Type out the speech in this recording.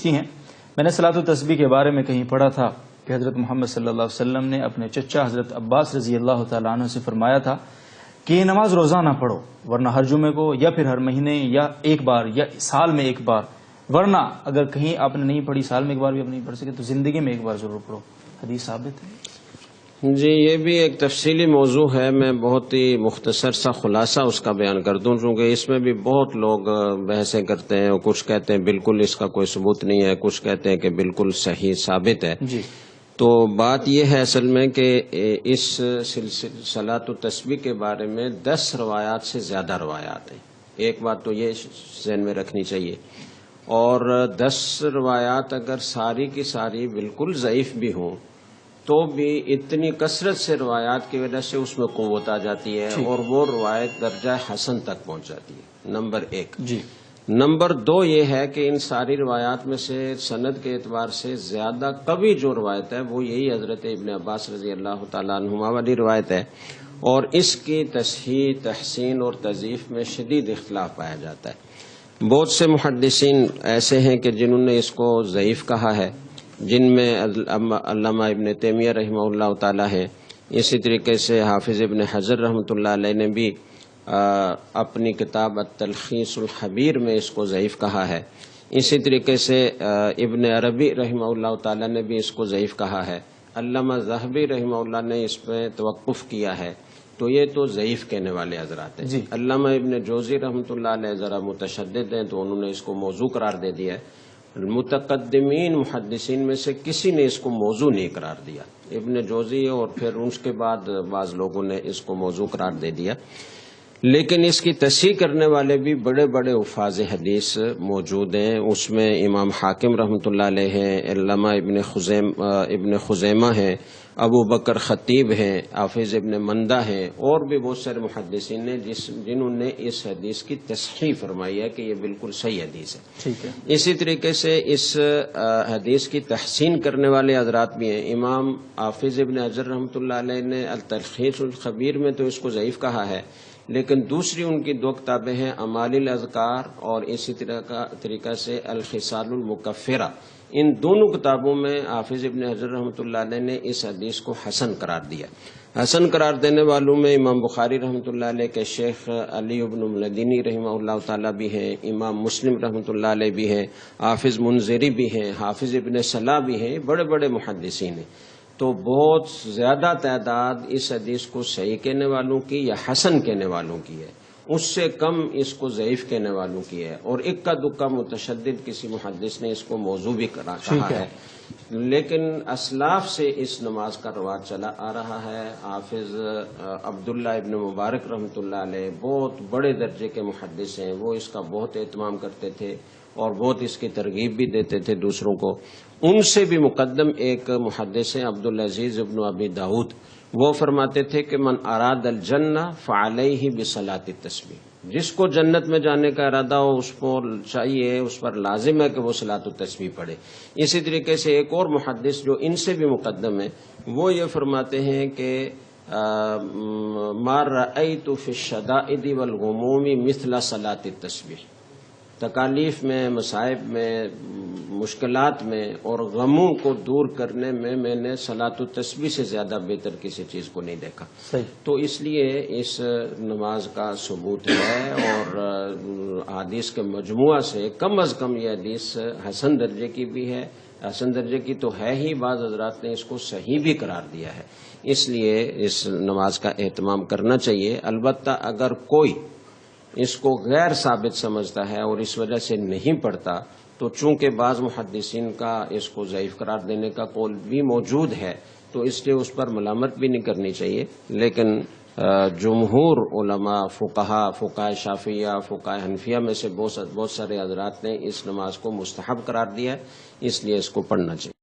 ہیں۔ میں نے صلاۃ التسبیح کے بارے میں کہیں پڑھا تھا کہ حضرت محمد صلی اللہ علیہ وسلم نے اپنے چچا حضرت عباس رضی اللہ تعالیٰ عنہ سے فرمایا تھا کہ یہ نماز روزانہ پڑھو، ورنہ ہر جمعے کو یا پھر ہر مہینے یا ایک بار یا سال میں ایک بار، ورنہ اگر کہیں آپ نے نہیں پڑھی، سال میں ایک بار بھی آپ نہیں پڑھ سکے تو زندگی میں ایک بار ضرور پڑھو۔ حدیث ثابت ہے۔ جی، یہ بھی ایک تفصیلی موضوع ہے، میں بہت ہی مختصر سا خلاصہ اس کا بیان کر دوں، چونکہ اس میں بھی بہت لوگ بحثیں کرتے ہیں، اور کچھ کہتے ہیں بالکل اس کا کوئی ثبوت نہیں ہے، کچھ کہتے ہیں کہ بالکل صحیح ثابت ہے۔ جی، تو بات یہ ہے اصل میں کہ اس صلاۃ التسبیح کے بارے میں 10 روایات سے زیادہ روایات ہیں۔ ایک بات تو یہ ذہن میں رکھنی چاہیے، اور 10 روایات اگر ساری کی ساری بالکل ضعیف بھی ہوں تو بھی اتنی کثرت سے روایات کی وجہ سے اس میں قوت آ جاتی ہے، اور وہ روایت درجہ حسن تک پہنچ جاتی ہے، نمبر 1۔ جی، نمبر 2 یہ ہے کہ ان ساری روایات میں سے سند کے اعتبار سے زیادہ قوی جو روایت ہے وہ یہی حضرت ابن عباس رضی اللہ تعالیٰ عنہما والی روایت ہے، اور اس کی تصحیح، تحسین اور تضعیف میں شدید اختلاف پایا جاتا ہے۔ بہت سے محدثین ایسے ہیں کہ جنہوں نے اس کو ضعیف کہا ہے، جن میں علامہ ابن تیمیہ رحمہ اللہ تعالیٰ ہے، اسی طریقے سے حافظ ابن حجر رحمۃ اللہ علیہ نے بھی اپنی کتاب التلخیص الحبیر میں اس کو ضعیف کہا ہے، اسی طریقے سے ابن عربی رحمہ اللہ تعالیٰ نے بھی اس کو ضعیف کہا ہے، علامہ ذہبی رحمہ اللہ نے اس پہ توقف کیا ہے، تو یہ تو ضعیف کہنے والے حضرات ہیں۔ علامہ ابن جوزی رحمۃ اللہ علیہ ذرا متشدد ہیں تو انہوں نے اس کو موضوع قرار دے دیا ہے۔ متقدمین محدثین میں سے کسی نے اس کو موضوع نہیں قرار دیا، ابن جوزی اور پھر اس کے بعد بعض لوگوں نے اس کو موضوع قرار دے دیا، لیکن اس کی تصحیح کرنے والے بھی بڑے بڑے حفاظ حدیث موجود ہیں۔ اس میں امام حاکم رحمۃ اللہ علیہ ہیں، علامہ ابن خزیمہ ہیں، ابو بکر خطیب ہیں، حافظ ابن مندہ ہیں، اور بھی بہت سارے محدثین نے جنہوں نے اس حدیث کی تصحیح فرمائی ہے کہ یہ بالکل صحیح حدیث ہے۔ ٹھیک ہے۔ اسی طریقے سے اس حدیث کی تحسین کرنے والے حضرات بھی ہیں۔ امام حافظ ابن حجر رحمۃ اللہ علیہ نے التلخیص الخبیر میں تو اس کو ضعیف کہا ہے، لیکن دوسری ان کی 2 کتابیں ہیں اعمال الاذکار اور اسی طریقہ سے الخصال المکفرہ، ان دونوں کتابوں میں حافظ ابن حجر رحمۃ اللہ علیہ نے اس حدیث کو حسن قرار دیا۔ حسن قرار دینے والوں میں امام بخاری رحمۃ اللہ علیہ کے شیخ علی بن مدینی رحمہ اللہ تعالیٰ بھی ہیں، امام مسلم رحمۃ اللہ علیہ بھی ہیں، حافظ منذری بھی ہیں، حافظ ابن صلاح بھی ہیں، بڑے بڑے محدثین ہیں۔ تو بہت زیادہ تعداد اس حدیث کو صحیح کہنے والوں کی یا حسن کہنے والوں کی ہے، اس سے کم اس کو ضعیف کہنے والوں کی ہے، اور اکا دکا متشدد کسی محدث نے اس کو موضوع بھی کہا ہے۔ لیکن اسلاف سے اس نماز کا رواج چلا آ رہا ہے۔ حافظ عبداللہ ابن مبارک رحمۃ اللہ علیہ بہت بڑے درجے کے محدث ہیں، وہ اس کا بہت اہتمام کرتے تھے اور بہت اس کی ترغیب بھی دیتے تھے دوسروں کو۔ ان سے بھی مقدم ایک محدث ہیں عبدالعزیز ابن ابی داؤد، وہ فرماتے تھے کہ من اراد الجنہ فعلیہ بصلاۃ التسبیح، جس کو جنت میں جانے کا ارادہ ہو اس کو چاہیے، اس پر لازم ہے کہ وہ صلاۃ التسبیح پڑھے۔ اسی طریقے سے ایک اور محدث جو ان سے بھی مقدم ہے، وہ یہ فرماتے ہیں کہ ما رأیت فی الشدائد والغموم مثل صلاۃ التسبیح، تکالیف میں، مصائب میں، مشکلات میں اور غموں کو دور کرنے میں میں نے صلاۃ التسبیح سے زیادہ بہتر کسی چیز کو نہیں دیکھا۔ تو اس لیے اس نماز کا ثبوت ہے، اور حدیث کے مجموعہ سے کم از کم یہ حدیث حسن درجے کی بھی ہے، حسن درجے کی تو ہے ہی، بعض حضرات نے اس کو صحیح بھی قرار دیا ہے۔ اس لیے اس نماز کا اہتمام کرنا چاہیے۔ البتہ اگر کوئی اس کو غیر ثابت سمجھتا ہے اور اس وجہ سے نہیں پڑھتا، تو چونکہ بعض محدثین کا اس کو ضعیف قرار دینے کا قول بھی موجود ہے، تو اس لیے اس پر ملامت بھی نہیں کرنی چاہیے، لیکن جمہور علماء، فقہاء شافعیہ، فقہاء حنفیہ میں سے بہت سارے حضرات نے اس نماز کو مستحب قرار دیا ہے، اس لیے اس کو پڑھنا چاہیے۔